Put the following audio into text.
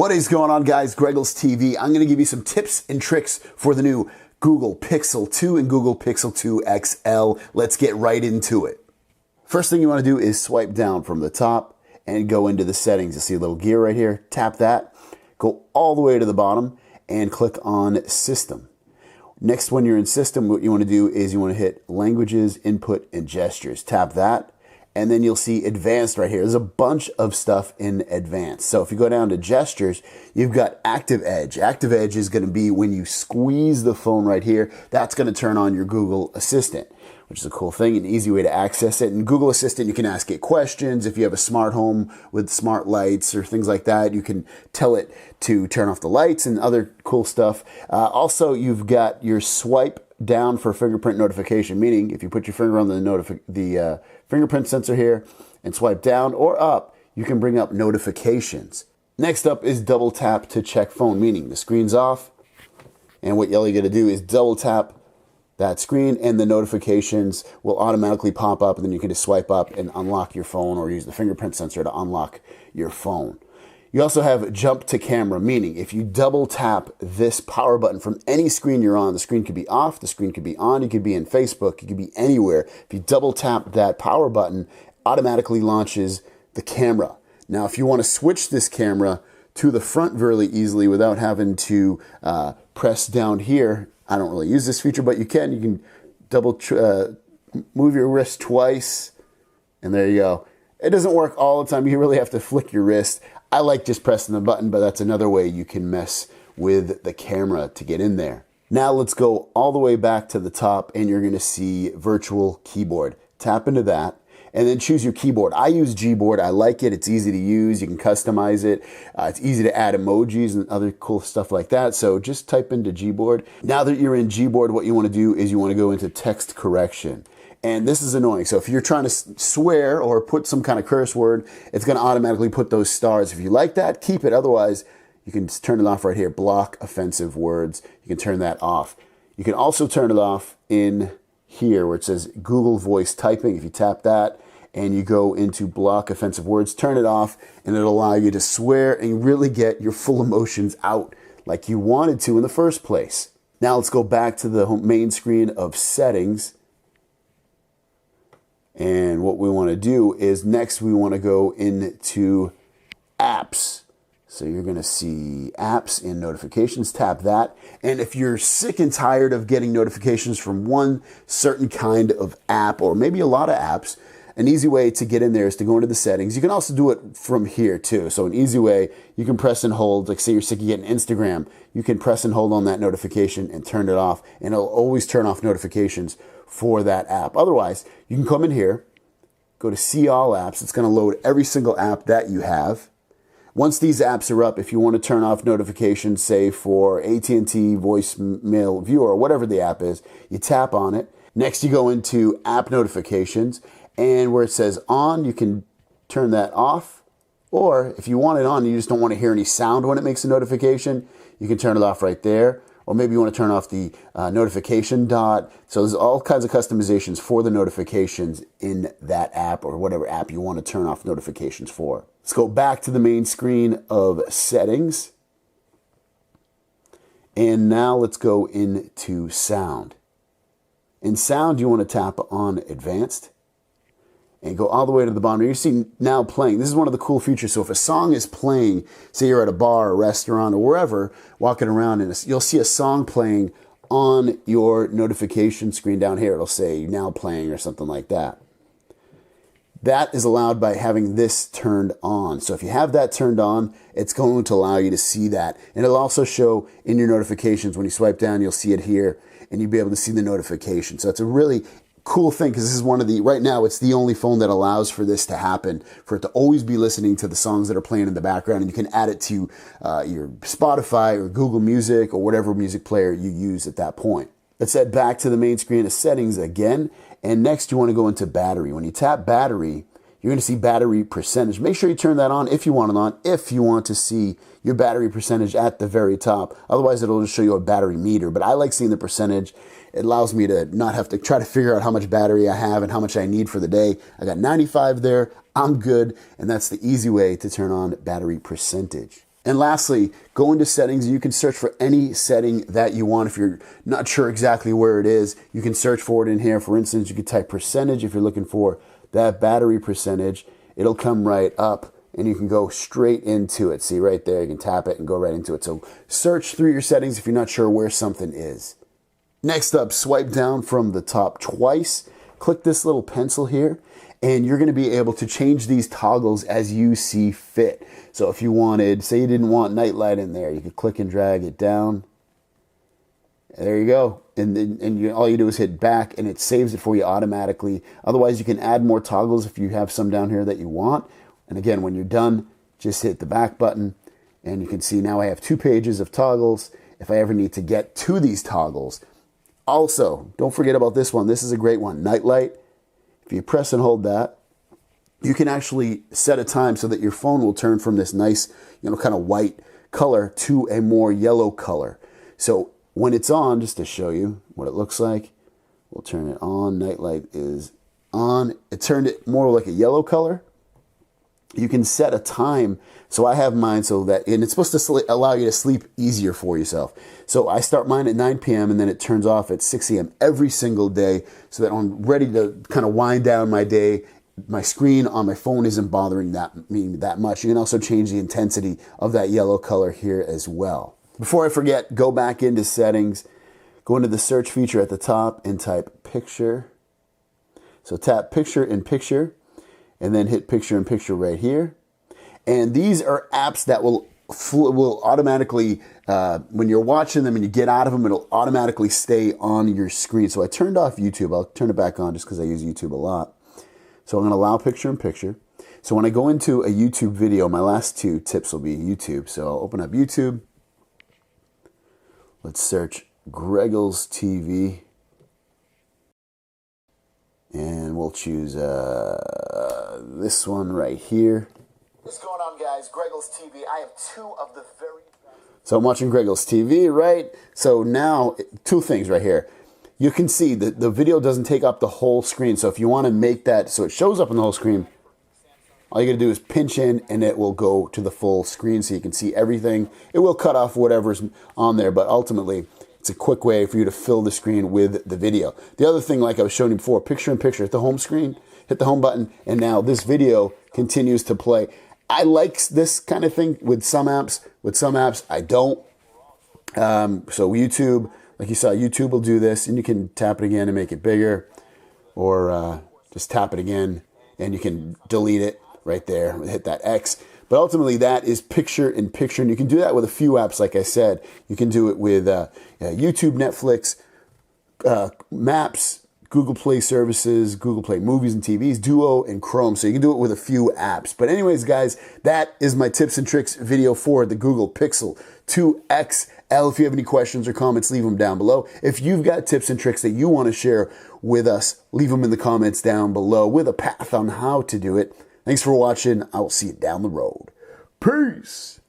What is going on, guys? GregglesTV. I'm going to give you some tips and tricks for the new Google Pixel 2 and Google Pixel 2 XL. Let's get right into it. First thing you want to do is swipe down from the top and go into the settings. You see a little gear right here. Tap that. Go all the way to the bottom and click on System. Next, when you're in System, what you want to do is you want to hit Languages, Input, and Gestures. Tap that. And then you'll see Advanced right here. There's a bunch of stuff in Advanced. So if you go down to Gestures, you've got Active Edge. Active Edge is going to be when you squeeze the phone right here. That's going to turn on your Google Assistant, which is a cool thing, an easy way to access it. In Google Assistant, you can ask it questions. If you have a smart home with smart lights or things like that, you can tell it to turn off the lights and other cool stuff. Also, you've got your swipe down for fingerprint notification, meaning if you put your finger on the fingerprint sensor here and swipe down or up, you can bring up notifications. Next up is double tap to check phone, meaning the screen's off, and what you're going to do is double tap that screen and the notifications will automatically pop up, and then you can just swipe up and unlock your phone or use the fingerprint sensor to unlock your phone. You also have jump to camera, meaning if you double tap this power button from any screen you're on, the screen could be off, the screen could be on, you could be in Facebook, you could be anywhere. If you double tap that power button, automatically launches the camera. Now, if you want to switch this camera to the front really easily without having to press down here, I don't really use this feature, but you can. You can move your wrist twice, and there you go. It doesn't work all the time. You really have to flick your wrist. I like just pressing the button, but that's another way you can mess with the camera to get in there. Now let's go all the way back to the top, and you're going to see Virtual Keyboard. Tap into that, and then choose your keyboard. I use Gboard. I like it. It's easy to use. You can customize it. It's easy to add emojis and other cool stuff like that. So just type into Gboard. Now that you're in Gboard, what you want to do is you want to go into text correction. And this is annoying. So if you're trying to swear or put some kind of curse word, it's going to automatically put those stars. If you like that, keep it. Otherwise, you can just turn it off right here. Block offensive words. You can turn that off. You can also turn it off in here where it says Google Voice Typing. If you tap that and you go into block offensive words, turn it off, and it'll allow you to swear and really get your full emotions out like you wanted to in the first place. Now let's go back to the main screen of settings. And what we want to do is next we want to go into apps. So you're going to see apps and notifications. Tap that. And if you're sick and tired of getting notifications from one certain kind of app or maybe a lot of apps, an easy way to get in there is to go into the settings. You can also do it from here too. So an easy way, you can press and hold, like say you're sick of getting Instagram, you can press and hold on that notification and turn it off, and it'll always turn off notifications for that app. Otherwise, you can come in here, go to See All Apps. It's going to load every single app that you have. Once these apps are up, if you want to turn off notifications, say for AT&T voicemail viewer or whatever the app is, you tap on it. Next, you go into app notifications, and where it says on, you can turn that off. Or if you want it on, you just don't want to hear any sound when it makes a notification, you can turn it off right there. Or maybe you want to turn off the notification dot. So there's all kinds of customizations for the notifications in that app or whatever app you want to turn off notifications for. Let's go back to the main screen of settings. And now let's go into sound. In sound, you want to tap on advanced and go all the way to the bottom. You see now playing. This is one of the cool features. So if a song is playing, say you're at a bar or restaurant or wherever, walking around, and you'll see a song playing on your notification screen down here. It'll say now playing or something like that. That is allowed by having this turned on. So if you have that turned on, it's going to allow you to see that. And it'll also show in your notifications. When you swipe down, you'll see it here, and you'll be able to see the notification. So it's a really cool thing, because this is one of the, right now it's the only phone that allows for this to happen, for it to always be listening to the songs that are playing in the background, and you can add it to your Spotify or Google Music or whatever music player you use at that point. Let's head back to the main screen of settings again, and next you want to go into battery. When you tap battery, you're going to see battery percentage. Make sure you turn that on if you want it on, if you want to see your battery percentage at the very top. Otherwise, it'll just show you a battery meter, but I like seeing the percentage. It allows me to not have to try to figure out how much battery I have and how much I need for the day. I got 95 there, I'm good, and that's the easy way to turn on battery percentage. And lastly, go into settings. You can search for any setting that you want. If you're not sure exactly where it is, you can search for it in here. For instance, you could type percentage if you're looking for that battery percentage. It'll come right up and you can go straight into it. See right there, you can tap it and go right into it. So search through your settings if you're not sure where something is. Next up, swipe down from the top twice. Click this little pencil here, and you're going to be able to change these toggles as you see fit. So if you wanted, say you didn't want Nightlight in there, you could click and drag it down. There you go. And all you do is hit back, and it saves it for you automatically. Otherwise, you can add more toggles if you have some down here that you want. And again, when you're done, just hit the back button, and you can see now I have 2 pages of toggles if I ever need to get to these toggles. Also, don't forget about this one. This is a great one, Nightlight. If you press and hold that, you can actually set a time so that your phone will turn from this nice, kind of white color to a more yellow color. So when it's on, just to show you what it looks like, we'll turn it on. Nightlight is on. It turned it more like a yellow color. You can set a time. So I have mine so that, and it's supposed to allow you to sleep easier for yourself. So I start mine at 9 p.m. and then it turns off at 6 a.m. every single day so that I'm ready to kind of wind down my day. My screen on my phone isn't bothering me that much. You can also change the intensity of that yellow color here as well. Before I forget, go back into settings, go into the search feature at the top and type picture. So tap picture in picture and then hit picture in picture right here. And these are apps that will automatically, when you're watching them and you get out of them, it'll automatically stay on your screen. So I turned off YouTube. I'll turn it back on just because I use YouTube a lot. So I'm going to allow picture in picture. So when I go into a YouTube video, my last 2 tips will be YouTube. So I'll open up YouTube. Let's search GregglesTV. And we'll choose this one right here. What's going on, guys? GregglesTV. I have 2 of the very... So I'm watching GregglesTV, right? So now, 2 things right here. You can see that the video doesn't take up the whole screen. So if you want to make that so it shows up on the whole screen, all you got to do is pinch in and it will go to the full screen so you can see everything. It will cut off whatever's on there, but ultimately it's a quick way for you to fill the screen with the video. The other thing, like I was showing you before, picture in picture, hit the home screen, hit the home button, and now this video continues to play. I like this kind of thing with some apps. With some apps, I don't. So YouTube, like you saw, YouTube will do this, and you can tap it again and make it bigger, or just tap it again, and you can delete it right there, hit that X. But ultimately, that is picture in picture, and you can do that with a few apps, like I said. You can do it with YouTube, Netflix, Maps, Google Play services, Google Play Movies and TVs, Duo, and Chrome. So you can do it with a few apps. But anyways, guys, that is my tips and tricks video for the Google Pixel 2 XL. If you have any questions or comments, leave them down below. If you've got tips and tricks that you want to share with us, leave them in the comments down below with a path on how to do it. Thanks for watching. I will see you down the road. Peace.